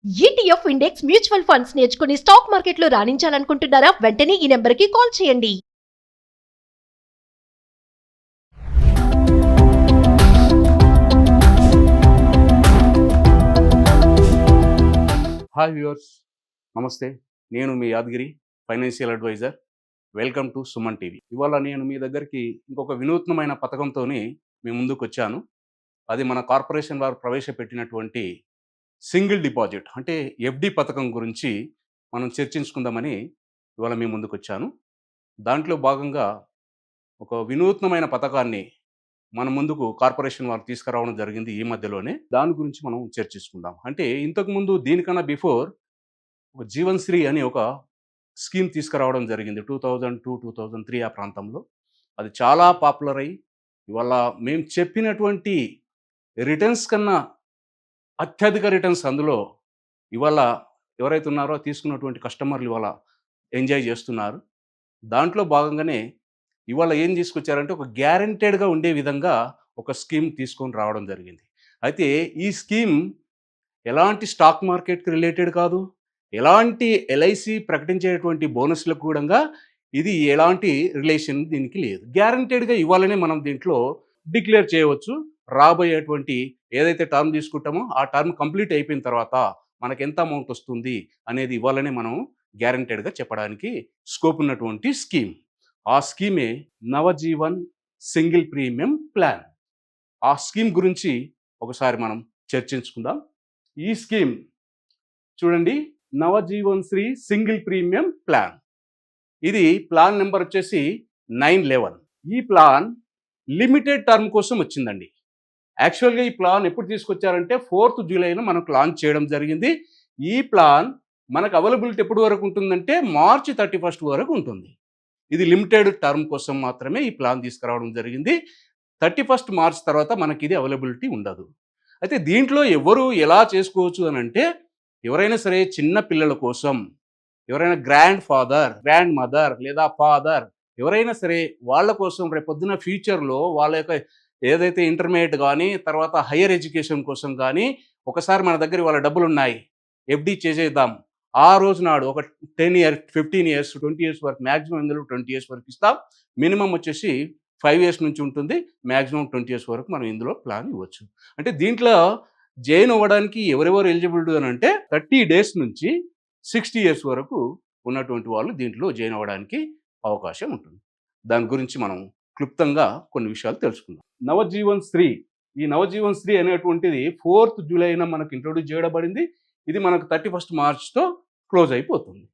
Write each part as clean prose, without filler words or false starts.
ETF index mutual funds నేర్చుకుని stock మార్కెట్లో రాణించాలనుకుంటున్నారా? వెంటనే ఈ నెంబర్కి కాల్ చేయండి. హాయ్ వ్యూవర్స్, నమస్తే. నేను మీ Yadagiri, financial adviser. Welcome to Suman TV. ఇవాళ నేను మీ దగ్గరికి ఇంకొక వినూత్నమైన పథకంతో మీ ముందుకు వచ్చాను. అది మన కార్పొరేషన్ వారు ప్రవేశపెట్టినటువంటి సింగిల్ డిపాజిట్ అంటే ఎఫ్డి పథకం గురించి మనం చర్చించుకుందామని ఇవాళ మీ ముందుకు వచ్చాను. దాంట్లో భాగంగా ఒక వినూత్నమైన పథకాన్ని మన ముందుకు కార్పొరేషన్ వారు తీసుకురావడం జరిగింది ఈ మధ్యలోనే. దాని గురించి మనం చర్చించుకుందాం. అంటే ఇంతకుముందు దీనికన్నా బిఫోర్ ఒక జీవన్శ్రీ అనే ఒక స్కీమ్ తీసుకురావడం జరిగింది 2002-2003 ఆ ప్రాంతంలో. అది చాలా పాపులర్ అయ్యి ఇవాళ మేము చెప్పినటువంటి రిటర్న్స్ కన్నా అత్యధిక రిటర్న్స్ అందులో ఇవాళ ఎవరైతే ఉన్నారో తీసుకున్నటువంటి కస్టమర్లు ఇవాళ ఎంజాయ్ చేస్తున్నారు. దాంట్లో భాగంగానే ఇవాళ ఏం తీసుకొచ్చారంటే ఒక గ్యారెంటెడ్గా ఉండే విధంగా ఒక స్కీమ్ తీసుకొని రావడం జరిగింది. అయితే ఈ స్కీమ్ ఎలాంటి స్టాక్ మార్కెట్కి రిలేటెడ్ కాదు, ఎలాంటి ఎల్ఐసి ప్రకటించేటువంటి బోనస్లకు కూడా ఇది ఎలాంటి రిలేషన్ దీనికి లేదు. గ్యారెంటెడ్గా ఇవ్వాలనే మనం దీంట్లో డిక్లేర్ చేయవచ్చు. రాబోయేటువంటి ఏదైతే టర్మ్ తీసుకుంటామో ఆ టర్మ్ కంప్లీట్ అయిపోయిన తర్వాత మనకు ఎంత అమౌంట్ వస్తుంది అనేది ఇవ్వాలనే మనం గ్యారెంటెడ్గా చెప్పడానికి స్కోప్ ఉన్నటువంటి స్కీమ్. ఆ స్కీమే నవజీవన్ సింగిల్ ప్రీమియం ప్లాన్. ఆ స్కీమ్ గురించి ఒకసారి మనం చర్చించుకుందాం. ఈ స్కీమ్ చూడండి, Navjeevan Shri single premium plan. ఇది ప్లాన్ నెంబర్ వచ్చేసి 911. ఈ ప్లాన్ లిమిటెడ్ టర్మ్ కోసం వచ్చిందండి. యాక్చువల్గా ఈ ప్లాన్ ఎప్పుడు తీసుకొచ్చారంటే 4th జూలైలో మనకు లాంచ్ చేయడం జరిగింది. ఈ ప్లాన్ మనకు అవైలబిలిటీ ఎప్పటి వరకు ఉంటుందంటే మార్చి 31 వరకు ఉంటుంది. ఇది లిమిటెడ్ టర్మ్ కోసం మాత్రమే ఈ ప్లాన్ తీసుకురావడం జరిగింది. 31 మార్చ్ తర్వాత మనకి ఇది అవైలబిలిటీ ఉండదు. అయితే దీంట్లో ఎవరు ఎలా చేసుకోవచ్చు అని అంటే, ఎవరైనా సరే చిన్న పిల్లల కోసం, ఎవరైనా గ్రాండ్ ఫాదర్, గ్రాండ్ మదర్ లేదా ఫాదర్ ఎవరైనా సరే వాళ్ళ కోసం రేపొద్దున ఫ్యూచర్లో వాళ్ళ యొక్క ఏదైతే ఇంటర్మీడియట్ కానీ తర్వాత హయ్యర్ ఎడ్యుకేషన్ కోసం కానీ ఒకసారి మన దగ్గర వాళ్ళ డబ్బులు ఉన్నాయి, ఎఫ్డి చేసేద్దాం, ఆ రోజు నాడు ఒక 10 years 15 years 20 years వరకు, మ్యాక్సిమం ఇందులో 20 years వరకు ఇస్తాం. మినిమం వచ్చేసి 5 years నుంచి ఉంటుంది, మ్యాక్సిమం 20 years వరకు మనం ఇందులో ప్లాన్ ఇవ్వచ్చు. అంటే దీంట్లో జాయిన్ అవ్వడానికి ఎవరెవరు ఎలిజిబుల్ అని అంటే 30 days నుంచి 60 years వరకు ఉన్నటువంటి వాళ్ళు దీంట్లో జాయిన్ అవ్వడానికి అవకాశం ఉంటుంది. దాని గురించి మనం క్లుప్తంగా కొన్ని విషయాలు తెలుసుకుందాం. నవజీవన్ శ్రీ, ఈ నవజీవన్ శ్రీ అనేటువంటిది 4th జూలైన మనకు ఇంట్రొడ్యూస్ చేయబడింది. ఇది మనకు 31 మార్చ్తో క్లోజ్ అయిపోతుంది.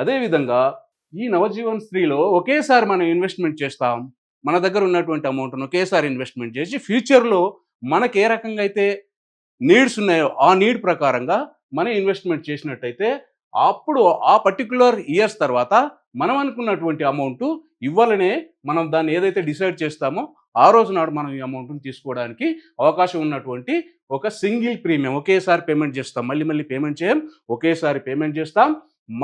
అదేవిధంగా ఈ నవజీవన్ శ్రీలో ఒకేసారి మనం ఇన్వెస్ట్మెంట్ చేస్తాం. మన దగ్గర ఉన్నటువంటి అమౌంట్ను ఒకేసారి ఇన్వెస్ట్మెంట్ చేసి ఫ్యూచర్లో మనకు ఏ రకంగా అయితే నీడ్స్ ఉన్నాయో ఆ నీడ్ ప్రకారంగా మనం ఇన్వెస్ట్మెంట్ చేసినట్టయితే అప్పుడు ఆ పర్టికులర్ ఇయర్స్ తర్వాత మనం అనుకున్నటువంటి అమౌంట్ ఇవ్వాలనే మనం దాన్ని ఏదైతే డిసైడ్ చేస్తామో ఆ రోజు నాడు మనం ఈ అమౌంట్ని తీసుకోవడానికి అవకాశం ఉన్నటువంటి ఒక సింగిల్ ప్రీమియం. ఒకేసారి పేమెంట్ చేస్తాం, మళ్ళీ పేమెంట్ చేయం, ఒకేసారి పేమెంట్ చేస్తాం.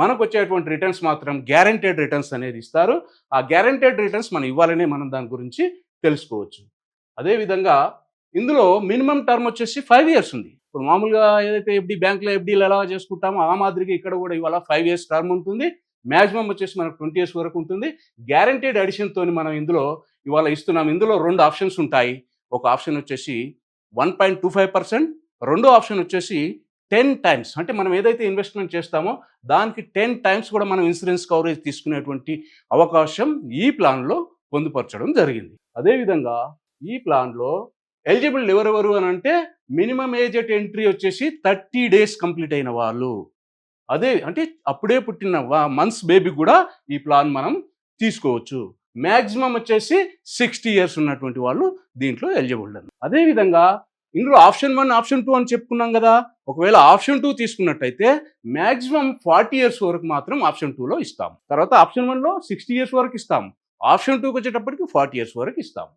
మనకు వచ్చేటువంటి రిటర్న్స్ మాత్రం గ్యారెంటెడ్ రిటర్న్స్ అనేది ఇస్తారు. ఆ గ్యారెంటెడ్ రిటర్న్స్ మనం ఇవ్వాలనే మనం దాని గురించి తెలుసుకోవచ్చు. అదేవిధంగా ఇందులో మినిమం టర్మ్ వచ్చేసి 5 years ఉంది. ఇప్పుడు మామూలుగా ఏదైతే ఎఫ్డి బ్యాంకులో ఎఫ్డీలు ఎలా చేసుకుంటామో ఆ మాదిరిగా ఇక్కడ కూడా ఇవాళ 5 years టర్మ్ ఉంటుంది. మ్యాక్సిమం వచ్చేసి మనకు 20 years వరకు ఉంటుంది. గ్యారెంటెడ్ అడిషన్తో మనం ఇందులో ఇవాళ ఇస్తున్నాం. ఇందులో 2 ఆప్షన్స్ ఉంటాయి. ఒక ఆప్షన్ వచ్చేసి 1.25%, రెండో ఆప్షన్ వచ్చేసి 10 times. అంటే మనం ఏదైతే ఇన్వెస్ట్మెంట్ చేస్తామో దానికి 10 times కూడా మనం ఇన్సూరెన్స్ కవరేజ్ తీసుకునేటువంటి అవకాశం ఈ ప్లాన్లో పొందుపరచడం జరిగింది. అదేవిధంగా ఈ ప్లాన్లో ఎలిజిబుల్ ఎవరెవరు అని అంటే మినిమం ఏజ్ ఎట్ ఎంట్రీ వచ్చేసి 30 days కంప్లీట్ అయిన వాళ్ళు, అదే అంటే అప్పుడే పుట్టిన మంత్స్ బేబీ కూడా ఈ ప్లాన్ మనం తీసుకోవచ్చు. మ్యాక్సిమం వచ్చేసి 60 years ఉన్నటువంటి వాళ్ళు దీంట్లో ఎలిజిబుల్. అదేవిధంగా ఇందులో ఆప్షన్ 1 ఆప్షన్ 2 అని చెప్పుకున్నాం కదా. ఒకవేళ ఆప్షన్ 2 తీసుకున్నట్టయితే మ్యాక్సిమం 40 years వరకు మాత్రం ఆప్షన్ 2లో ఇస్తాం. తర్వాత ఆప్షన్ 1లో 60 years వరకు ఇస్తాం. ఆప్షన్ 2కి వచ్చేటప్పటికి 40 years వరకు ఇస్తాం.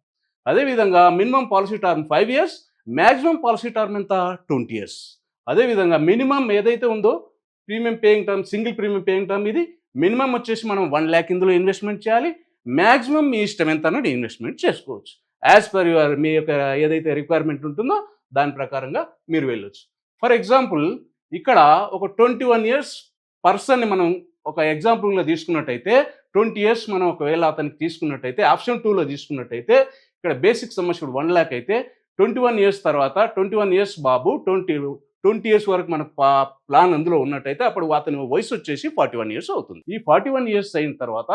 అదేవిధంగా minimum policy term 5 years, maximum policy term ఎంత 20 years. అదేవిధంగా మినిమం ఏదైతే ఉందో premium paying term, single premium paying term, ఇది మినిమం వచ్చేసి మనం 1 lakh ఇందులో ఇన్వెస్ట్మెంట్ చేయాలి. మ్యాక్సిమం మీ ఇష్టం ఎంత అన్నది ఇన్వెస్ట్మెంట్ చేసుకోవచ్చు. యాజ్ పర్ యువర్ మీ యొక్క ఏదైతే రిక్వైర్మెంట్ ఉంటుందో దాని ప్రకారంగా మీరు వెళ్ళొచ్చు. ఫర్ ఎగ్జాంపుల్ ఇక్కడ ఒక 21 ఇయర్స్ పర్సన్ని మనం ఒక ఎగ్జాంపుల్గా తీసుకున్నట్టయితే 20 ఇయర్స్ మనం ఒకవేళ అతనికి తీసుకున్నట్టయితే ఆప్షన్ 2లో తీసుకున్నట్టయితే ఇక్కడ బేసిక్ సమ్ అష్యూర్డ్ 1 lakh అయితే 21 ఇయర్స్ తర్వాత 21 ఇయర్స్ బాబు 20 ఇయర్స్ వరకు మన ప్లాన్ అందులో ఉన్నట్టయితే అప్పుడు అతని వయసు వచ్చేసి 41 ఇయర్స్ అవుతుంది. ఈ 41 ఇయర్స్ అయిన తర్వాత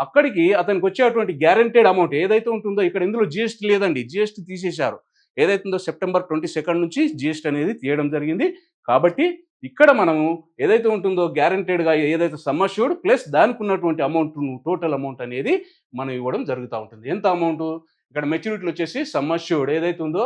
అక్కడికి అతనికి వచ్చేటువంటి గ్యారంటెడ్ అమౌంట్ ఏదైతే ఉంటుందో ఇక్కడ ఇందులో జిఎస్టీ లేదండి, జిఎస్టీ తీసేశారు. ఏదైతుందో సెప్టెంబర్ 22 నుంచి జిఎస్టీ అనేది తీయడం జరిగింది. కాబట్టి ఇక్కడ మనము ఏదైతే ఉంటుందో గ్యారంటెడ్గా ఏదైతే సమ్ అష్యూర్డ్ ప్లస్ దానికి ఉన్నటువంటి అమౌంట్ టోటల్ అమౌంట్ అనేది మనం ఇవ్వడం జరుగుతూ ఉంటుంది. ఎంత అమౌంట్ ఇక్కడ మెచ్యూరిటీలు వచ్చేసి సమ్ అష్యూర్డ్ ఏదైతే ఉందో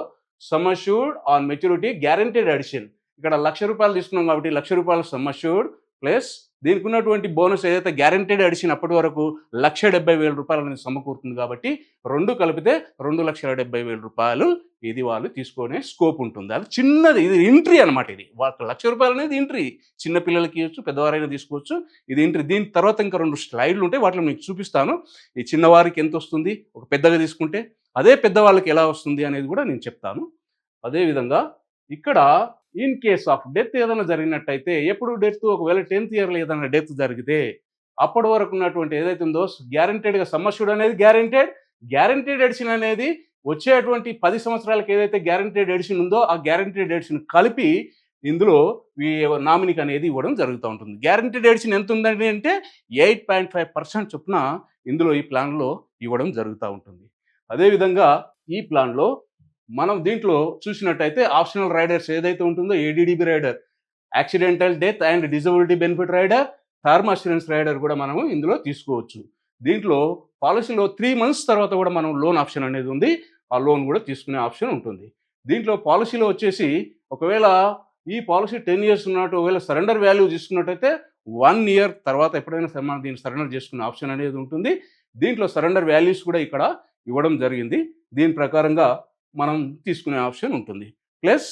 sum assured on maturity guaranteed addition ఇక్కడ ₹1,00,000 తీసుకున్నాం కాబట్టి ₹1,00,000 సమ్ అష్యూర్డ్ ప్లస్ దీనికి ఉన్నటువంటి బోనస్ ఏదైతే గ్యారంటెడ్ అడిషన్ అప్పటి వరకు ₹1,70,000 అనేది సమకూరుతుంది కాబట్టి రెండు కలిపితే ₹2,70,000 ఇది వాళ్ళు తీసుకునే స్కోప్ ఉంటుంది. అది చిన్నది, ఇది ఎంట్రీ అనమాట. ఇది వాళ్ళకి ₹1,00,000 అనేది ఎంట్రీ, చిన్న పిల్లలకి ఇవ్వచ్చు, పెద్దవారైనా తీసుకోవచ్చు. ఇది ఎంట్రీ. దీని తర్వాత ఇంకా 2 స్లైడ్లు ఉంటాయి, వాటిలో మీకు చూపిస్తాను. ఈ చిన్నవారికి ఎంత వస్తుంది, ఒక పెద్దగా తీసుకుంటే అదే పెద్దవాళ్ళకి ఎలా వస్తుంది అనేది కూడా నేను చెప్తాను. అదేవిధంగా ఇక్కడ ఇన్ కేస్ ఆఫ్ డెత్ ఏదైనా జరిగినట్టయితే ఎప్పుడు డెత్ ఒకవేళ 10th ఇయర్లో ఏదైనా డెత్ జరిగితే అప్పటి వరకు ఉన్నటువంటి ఏదైతే ఉందో గ్యారంటెడ్గా సమ్ అష్యూర్డ్ అనేది గ్యారంటెడ్ ఎడిషన్ అనేది వచ్చేటువంటి 10 సంవత్సరాలకు ఏదైతే గ్యారంటెడ్ ఎడిషన్ ఉందో ఆ గ్యారంటెడ్ ఎడిషన్ కలిపి ఇందులో ఈ నామినీకి అనేది ఇవ్వడం జరుగుతూ ఉంటుంది. గ్యారంటెడ్ ఎడిషన్ ఎంత ఉందండి అంటే 8.5% చొప్పున ఇందులో ఈ ప్లాన్లో ఇవ్వడం జరుగుతూ ఉంటుంది. అదేవిధంగా ఈ ప్లాన్లో మనం దీంట్లో చూసినట్టయితే ఆప్షనల్ రైడర్స్ ఏదైతే ఉంటుందో ADDB rider, accidental death and disability benefit rider, term assurance rider కూడా మనము ఇందులో తీసుకోవచ్చు. దీంట్లో పాలసీలో 3 months తర్వాత కూడా మనం లోన్ ఆప్షన్ అనేది ఉంది, ఆ లోన్ కూడా తీసుకునే ఆప్షన్ ఉంటుంది. దీంట్లో పాలసీలో వచ్చేసి ఒకవేళ ఈ పాలసీ 10 years ఉన్నట్టు ఒకవేళ సరెండర్ వాల్యూ తీసుకున్నట్టయితే 1 year తర్వాత ఎప్పుడైనా సరే మనం దీన్ని సరెండర్ చేసుకునే ఆప్షన్ అనేది ఉంటుంది. దీంట్లో సరెండర్ వాల్యూస్ కూడా ఇక్కడ ఇవ్వడం జరిగింది. దీని ప్రకారంగా మనం తీసుకునే ఆప్షన్ ఉంటుంది. ప్లస్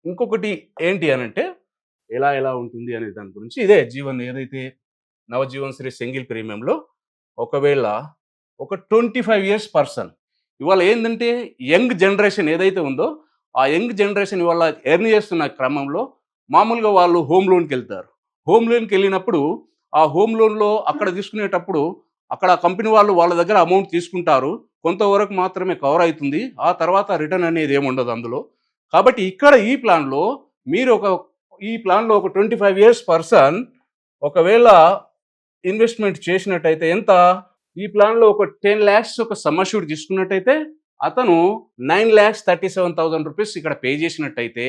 ఇంకొకటి ఏంటి అనంటే ఎలా ఉంటుంది అనే దాని గురించి ఇదే జీవన్ ఏదైతే నవజీవన్ శ్రీ సింగిల్ ప్రీమియంలో ఒకవేళ ఒక 25 years పర్సన్ ఇవాళ ఏంటంటే యంగ్ జనరేషన్ ఏదైతే ఉందో ఆ యంగ్ జనరేషన్ ఇవాళ ఎర్న్ చేస్తున్న క్రమంలో మామూలుగా వాళ్ళు హోమ్ లోన్కి వెళ్తారు. హోమ్ లోన్కి వెళ్ళినప్పుడు ఆ హోమ్ లోన్లో అక్కడ తీసుకునేటప్పుడు అక్కడ కంపెనీ వాళ్ళు వాళ్ళ దగ్గర అమౌంట్ తీసుకుంటారు, కొంతవరకు మాత్రమే కవర్ అవుతుంది, ఆ తర్వాత రిటర్న్ అనేది ఏముండదు అందులో. కాబట్టి ఇక్కడ ఈ ప్లాన్లో మీరు ఈ ప్లాన్లో ఒక 25 years పర్సన్ ఒకవేళ ఇన్వెస్ట్మెంట్ చేసినట్టయితే ఎంత, ఈ ప్లాన్లో ఒక 10 lakhs ఒక సమ్ అష్యూర్డ్ తీసుకున్నట్టయితే అతను ₹9,37,000 ఇక్కడ పే చేసినట్టయితే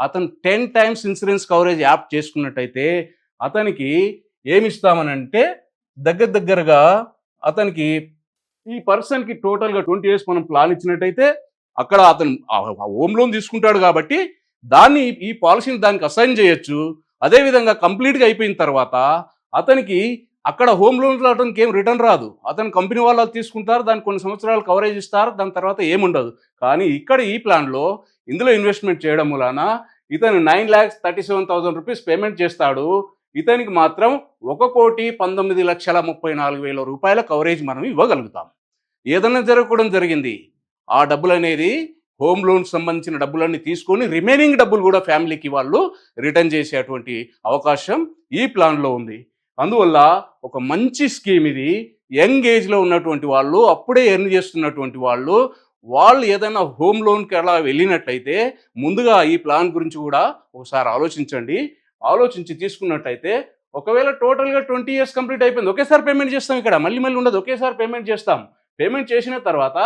అతను 10 times ఇన్సూరెన్స్ కవరేజ్ యాప్ చేసుకున్నట్టయితే అతనికి ఏమిస్తామనంటే దగ్గరగా అతనికి ఈ పర్సన్కి టోటల్గా 20 years మనం ప్లాన్ ఇచ్చినట్టయితే అక్కడ అతను హోమ్ లోన్ తీసుకుంటాడు కాబట్టి దాన్ని ఈ పాలసీని దానికి అసైన్ చేయొచ్చు. అదేవిధంగా కంప్లీట్గా అయిపోయిన తర్వాత అతనికి అక్కడ హోమ్ లోన్ అతనికి ఏం రిటర్న్ రాదు, అతను కంపెనీ వాళ్ళు తీసుకుంటారు, దానికి కొన్ని సంవత్సరాలు కవరేజ్ ఇస్తారు, దాని తర్వాత ఏముండదు. కానీ ఇక్కడ ఈ ప్లాన్లో ఇందులో ఇన్వెస్ట్మెంట్ చేయడం వలన ఇతను ₹9,37,000 పేమెంట్ చేస్తాడు. ఇతనికి మాత్రం ₹1,19,34,000 కవరేజ్ మనం ఇవ్వగలుగుతాం. ఏదైనా జరగకూడదు జరిగింది ఆ డబ్బులు అనేది హోమ్ లోన్ సంబంధించిన డబ్బులన్నీ తీసుకొని రిమైనింగ్ డబ్బులు కూడా ఫ్యామిలీకి వాళ్ళు రిటర్న్ చేసేటువంటి అవకాశం ఈ ప్లాన్లో ఉంది. అందువల్ల ఒక మంచి స్కీమ్ ఇది. యంగ్ ఏజ్లో ఉన్నటువంటి వాళ్ళు, అప్పుడే ఎర్న్ చేస్తున్నటువంటి వాళ్ళు ఏదైనా హోమ్ లోన్కి అలా వెళ్ళినట్లయితే ముందుగా ఈ ప్లాన్ గురించి కూడా ఒకసారి ఆలోచించండి. ఆలోచించి తీసుకున్నట్టయితే ఒకవేళ టోటల్గా 20 years కంప్లీట్ అయిపోయింది, ఒకేసారి పేమెంట్ చేస్తాం, ఇక్కడ మళ్ళీ ఉండదు, ఒకేసారి పేమెంట్ చేస్తాం. పేమెంట్ చేసిన తర్వాత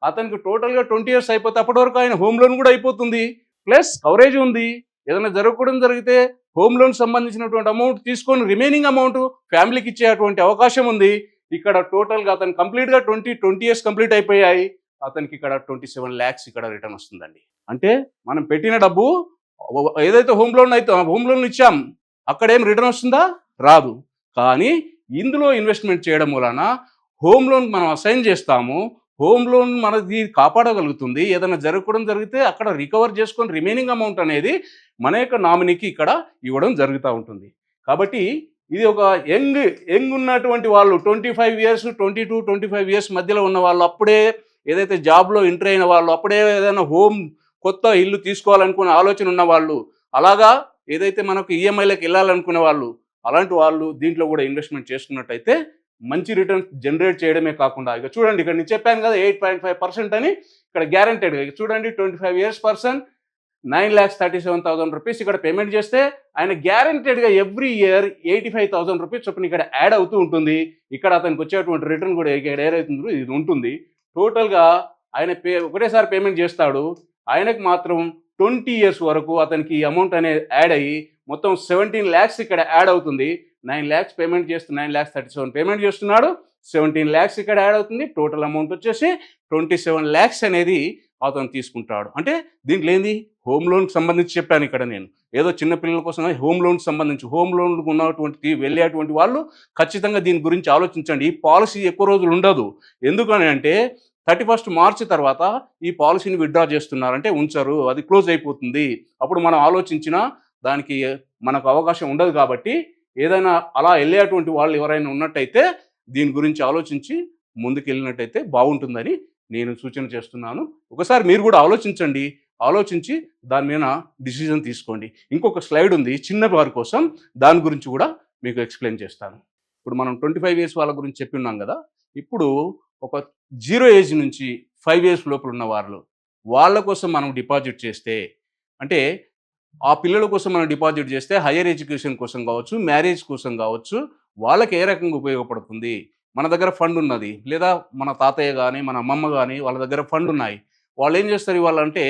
అతనికి టోటల్గా 20 years అయిపోతే అప్పటి వరకు ఆయన హోమ్ లోన్ కూడా అయిపోతుంది, ప్లస్ కవరేజ్ ఉంది. ఏదైనా జరగకూడదు జరిగితే హోమ్ లోన్ సంబంధించినటువంటి అమౌంట్ తీసుకొని రిమైనింగ్ అమౌంట్ ఫ్యామిలీకి ఇచ్చేటువంటి అవకాశం ఉంది. ఇక్కడ టోటల్గా అతను కంప్లీట్గా 20 years కంప్లీట్ అయిపోయాయి, అతనికి ఇక్కడ 27 lakhs ఇక్కడ రిటర్న్ వస్తుందండి. అంటే మనం పెట్టిన డబ్బు ఏదైతే హోమ్ లోన్ ఇచ్చాం అక్కడేం రిటర్న్ వస్తుందా, రాదు. కానీ ఇందులో ఇన్వెస్ట్మెంట్ చేయడం వలన హోమ్ లోన్ మనం అసైన్ చేస్తాము, హోమ్ లోన్ మనది కాపాడగలుగుతుంది. ఏదైనా జరగకూడదు జరిగితే అక్కడ రికవర్ చేసుకొని రిమైనింగ్ అమౌంట్ అనేది మన యొక్క నామినీకి ఇక్కడ ఇవ్వడం జరుగుతూ ఉంటుంది. కాబట్టి ఇది ఒక యంగ్ ఉన్నటువంటి వాళ్ళు 25 years 22-25 years మధ్యలో ఉన్న వాళ్ళు, అప్పుడే ఏదైతే జాబ్లో ఎంటర్ అయిన వాళ్ళు, అప్పుడే ఏదైనా కొత్త ఇల్లు తీసుకోవాలనుకునే ఆలోచన ఉన్న వాళ్ళు, అలాగా ఏదైతే మనకు ఈఎంఐలకు వెళ్ళాలనుకునే వాళ్ళు అలాంటి వాళ్ళు దీంట్లో కూడా ఇన్వెస్ట్మెంట్ చేసుకున్నట్టయితే మంచి రిటర్న్స్ జనరేట్ చేయడమే కాకుండా ఇక చూడండి ఇక్కడ నేను చెప్పాను కదా 8.5% అని ఇక్కడ గ్యారంటెడ్గా చూడండి 25 years పర్సన్ 9,37,000 రూపీస్ ఇక్కడ పేమెంట్ చేస్తే ఆయన గ్యారంటెడ్గా ఎవ్రీ ఇయర్ 85,000 రూపీస్ చొప్పున ఇక్కడ యాడ్ అవుతూ ఉంటుంది. ఇక్కడ అతనికి వచ్చేటువంటి రిటర్న్ కూడా ఇక్కడ ఏదైతుందో ఇది ఉంటుంది. టోటల్గా ఆయన ఒకటేసారి పేమెంట్ చేస్తాడు. ఆయనకు మాత్రం 20 years వరకు అతనికి ఈ అమౌంట్ అనేది యాడ్ అయ్యి మొత్తం 17 lakhs ఇక్కడ యాడ్ అవుతుంది. 9 lakhs పేమెంట్ చేస్తూ 9,37,000 పేమెంట్ చేస్తున్నాడు. 17 lakhs ఇక్కడ యాడ్ అవుతుంది. టోటల్ అమౌంట్ వచ్చేసి 27 lakhs అనేది అతను తీసుకుంటాడు. అంటే దీంట్లో ఏంది హోమ్ లోన్కి సంబంధించి చెప్పాను ఇక్కడ నేను. ఏదో చిన్న పిల్లల కోసం హోమ్ లోన్కి సంబంధించి హోమ్ లోన్కు ఉన్నటువంటి వెళ్ళేటువంటి వాళ్ళు ఖచ్చితంగా దీని గురించి ఆలోచించండి. ఈ పాలసీ ఎక్కువ రోజులు ఉండదు. ఎందుకని అంటే 31st March తర్వాత ఈ పాలసీని విత్డ్రా చేస్తున్నారు అంటే ఉంచరు, అది క్లోజ్ అయిపోతుంది. అప్పుడు మనం ఆలోచించినా దానికి మనకు అవకాశం ఉండదు. కాబట్టి ఏదైనా అలా వెళ్ళేటువంటి వాళ్ళు ఎవరైనా ఉన్నట్టయితే దీని గురించి ఆలోచించి ముందుకు వెళ్ళినట్టయితే బాగుంటుందని నేను సూచన చేస్తున్నాను. ఒకసారి మీరు కూడా ఆలోచించండి, ఆలోచించి దాని మీద డిసిజన్ తీసుకోండి. ఇంకొక స్లైడ్ ఉంది చిన్న వారి కోసం, దాని గురించి కూడా మీకు ఎక్స్ప్లెయిన్ చేస్తాను. ఇప్పుడు మనం 25 years వాళ్ళ గురించి చెప్పి ఉన్నాం కదా. ఇప్పుడు ఒక 0 age నుంచి 5 years లోపల ఉన్న వాళ్ళ కోసం మనం డిపాజిట్ చేస్తే, అంటే ఆ పిల్లల కోసం మనం డిపాజిట్ చేస్తే హయ్యర్ ఎడ్యుకేషన్ కోసం కావచ్చు, మ్యారేజ్ కోసం కావచ్చు, వాళ్ళకి ఏ రకంగా ఉపయోగపడుతుంది. మన దగ్గర ఫండ్ ఉన్నది, లేదా మన తాతయ్య కానీ మన అమ్మమ్మ కానీ వాళ్ళ దగ్గర ఫండ్ ఉన్నాయి. వాళ్ళు ఏం చేస్తారు ఇవ్వాలంటే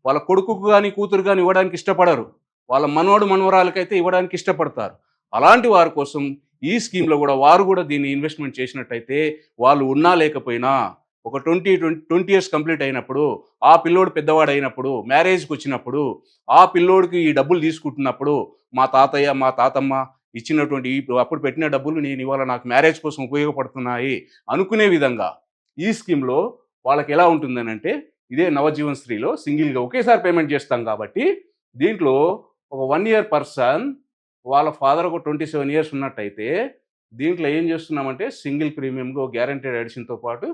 వాళ్ళ కొడుకుకు కానీ కూతురు కానీ ఇవ్వడానికి ఇష్టపడరు, వాళ్ళ మనవడు మనవరాలకైతే ఇవ్వడానికి ఇష్టపడతారు. అలాంటి వారి కోసం ఈ స్కీమ్లో కూడా వారు కూడా దీన్ని ఇన్వెస్ట్మెంట్ చేసినట్టయితే వాళ్ళు ఉన్నా లేకపోయినా ఒక 20 years కంప్లీట్ అయినప్పుడు, ఆ పిల్లోడు పెద్దవాడు అయినప్పుడు, మ్యారేజ్కి వచ్చినప్పుడు ఆ పిల్లోడికి ఈ డబ్బులు తీసుకుంటున్నప్పుడు మా తాతయ్య మా తాతమ్మ ఇచ్చినటువంటి అప్పుడు పెట్టిన డబ్బులు నేను ఇవాళ నాకు మ్యారేజ్ కోసం ఉపయోగపడుతున్నాయి అనుకునే విధంగా ఈ స్కీమ్లో వాళ్ళకి ఎలా ఉంటుందని అంటే, ఇదే నవజీవన్ శ్రీలో సింగిల్గా ఒకేసారి పేమెంట్ చేస్తాం కాబట్టి దీంట్లో ఒక 1 year పర్సన్ వాళ్ళ ఫాదర్ ఒక 27 years ఉన్నట్టయితే దీంట్లో ఏం చేస్తున్నామంటే సింగిల్ ప్రీమియంగా గ్యారంటీడ్ ఎడిషన్తో పాటు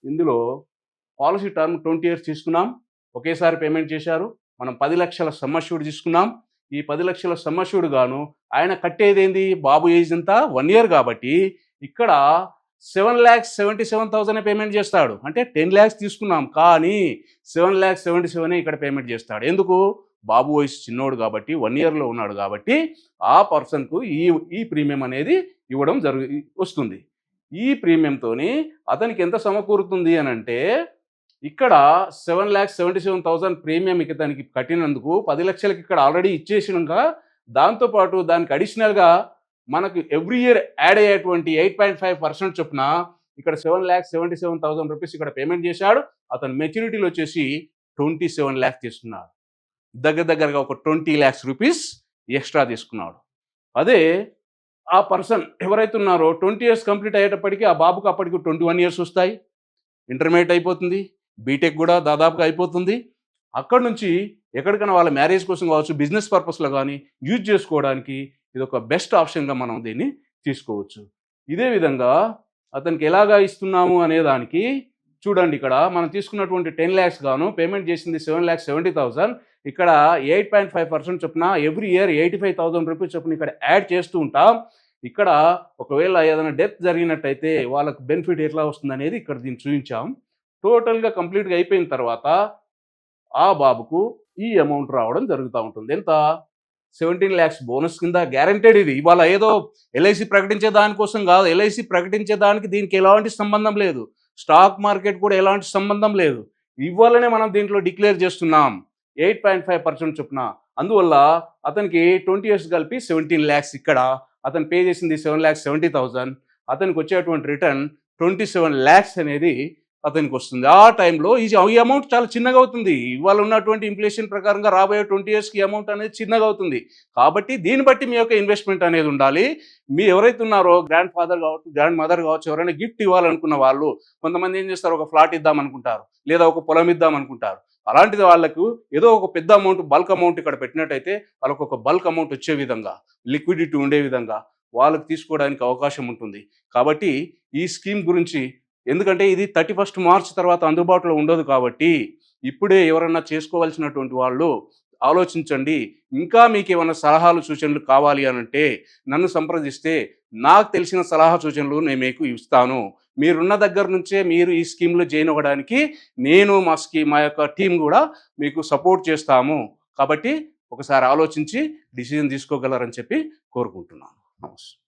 ఇందులో పాలసీ టర్మ్ 20 years తీసుకున్నాం, ఒకేసారి పేమెంట్ చేశారు. మనం 10 లక్షల సమ్ అష్యూర్డ్ తీసుకున్నాం. ఈ 10 లక్షల సమ్ అష్యూర్డ్ గాను ఆయన కట్టేది ఏంది, బాబు ఏజ్ అంతా 1 year కాబట్టి ఇక్కడ 7,77,000 పేమెంట్ చేస్తాడు. అంటే 10 lakhs తీసుకున్నాం కానీ 7,77,000 ఇక్కడ పేమెంట్ చేస్తాడు. ఎందుకు, బాబు వయసు చిన్నోడు కాబట్టి 1 yearలో ఉన్నాడు కాబట్టి ఆ పర్సన్కు ఈ ప్రీమియం అనేది ఇవ్వడం వస్తుంది. ఈ ప్రీమియంతోని అతనికి ఎంత సమకూరుతుంది అని అంటే, ఇక్కడ 7,77,000 ప్రీమియం ఇతనికి కట్టినందుకు 10 లక్షలకి ఇక్కడ ఆల్రెడీ ఇచ్చేసినాక దాంతోపాటు దానికి అడిషనల్గా మనకు ఎవ్రీ ఇయర్ యాడ్ అయ్యేటువంటి 8.5% చొప్పున ఇక్కడ 7,77,000 రూపీస్ ఇక్కడ పేమెంట్ చేశాడు. అతను మెచ్యూరిటీలో వచ్చేసి 27 lakhs తీసుకున్నాడు. దగ్గరగా ఒక 20 lakhs రూపీస్ ఎక్స్ట్రా తీసుకున్నాడు. అదే ఆ పర్సన్ ఎవరైతే ఉన్నారో 20 years కంప్లీట్ అయ్యేటప్పటికీ ఆ బాబుకు అప్పటికి 21 years వస్తాయి, ఇంటర్మీడియట్ అయిపోతుంది, బీటెక్ కూడా దాదాపుగా అయిపోతుంది. అక్కడి నుంచి ఎక్కడికైనా వాళ్ళ మ్యారేజ్ కోసం కావచ్చు, బిజినెస్ పర్పస్లో కానీ యూజ్ చేసుకోవడానికి ఇది ఒక బెస్ట్ ఆప్షన్గా మనం దీన్ని తీసుకోవచ్చు. ఇదే విధంగా అతనికి ఎలాగా ఇస్తున్నాము అనే దానికి చూడండి, ఇక్కడ మనం తీసుకున్నటువంటి 10 lakhs గాను పేమెంట్ చేసింది 7,70,000, ఇక్కడ 8.5% చొప్పున ఎవ్రీ ఇయర్ 85,000 రూపీస్ చొప్పున ఇక్కడ యాడ్ చేస్తూ ఉంటాం. ఇక్కడ ఒకవేళ ఏదైనా డెత్ జరిగినట్టయితే వాళ్ళకు బెనిఫిట్ ఎట్లా వస్తుంది అనేది ఇక్కడ దీన్ని చూపించాం. టోటల్గా కంప్లీట్గా అయిపోయిన తర్వాత ఆ బాబుకు ఈ అమౌంట్ రావడం జరుగుతూ ఉంటుంది. ఎంత, 17 lakhs బోనస్ కింద గ్యారంటెడ్. ఇది ఇవాళ ఏదో ఎల్ఐసి ప్రకటించే దానికోసం కాదు, ఎల్ఐసి ప్రకటించే దానికి దీనికి ఎలాంటి సంబంధం లేదు, స్టాక్ మార్కెట్ కూడా ఎలాంటి సంబంధం లేదు. ఇవ్వాలనే మనం దీంట్లో డిక్లేర్ చేస్తున్నాం 8.5% చొప్పున. అందువల్ల అతనికి 20 years కలిపి 17 lakhs, ఇక్కడ అతను పే చేసింది 7,70,000, అతనికి వచ్చేటువంటి రిటర్న్ 27 lakhs అనేది అతనికి వస్తుంది. ఆ టైంలో ఈ అమౌంట్ చాలా చిన్నగా అవుతుంది. ఇవాళ ఉన్నటువంటి ఇన్ఫ్లేషన్ ప్రకారంగా రాబోయే 20 yearsకి అమౌంట్ అనేది చిన్నగా అవుతుంది. కాబట్టి దీన్ని బట్టి మీ యొక్క ఇన్వెస్ట్మెంట్ అనేది ఉండాలి. మీ ఎవరైతే ఉన్నారో గ్రాండ్ ఫాదర్ కావచ్చు, గ్రాండ్ మదర్ కావచ్చు, ఎవరైనా గిఫ్ట్ ఇవ్వాలనుకున్న వాళ్ళు కొంతమంది ఏం చేస్తారు, ఒక ఫ్లాట్ ఇద్దాం అనుకుంటారు, లేదా ఒక పొలం ఇద్దాం అనుకుంటారు. అలాంటిది వాళ్ళకు ఏదో ఒక పెద్ద అమౌంట్, బల్క్ అమౌంట్ ఇక్కడ పెట్టినట్టయితే వాళ్ళకు ఒక బల్క్ అమౌంట్ వచ్చే విధంగా, లిక్విడిటీ ఉండే విధంగా వాళ్ళకి తీసుకోవడానికి అవకాశం ఉంటుంది. కాబట్టి ఈ స్కీమ్ గురించి, ఎందుకంటే ఇది 31st March తర్వాత అందుబాటులో ఉండదు కాబట్టి ఇప్పుడే ఎవరన్నా చేసుకోవాల్సినటువంటి వాళ్ళు ఆలోచించండి. ఇంకా మీకు ఏమైనా సలహాలు సూచనలు కావాలి అనంటే నన్ను సంప్రదిస్తే నాకు తెలిసిన సలహా సూచనలు నేను మీకు ఇస్తాను. మీరున్న దగ్గర నుంచే మీరు ఈ స్కీమ్లో జాయిన్ అవ్వడానికి నేను మా యొక్క టీం కూడా మీకు సపోర్ట్ చేస్తాము. కాబట్టి ఒకసారి ఆలోచించి డిసిజన్ తీసుకోగలరని చెప్పి కోరుకుంటున్నాను. నమస్తే.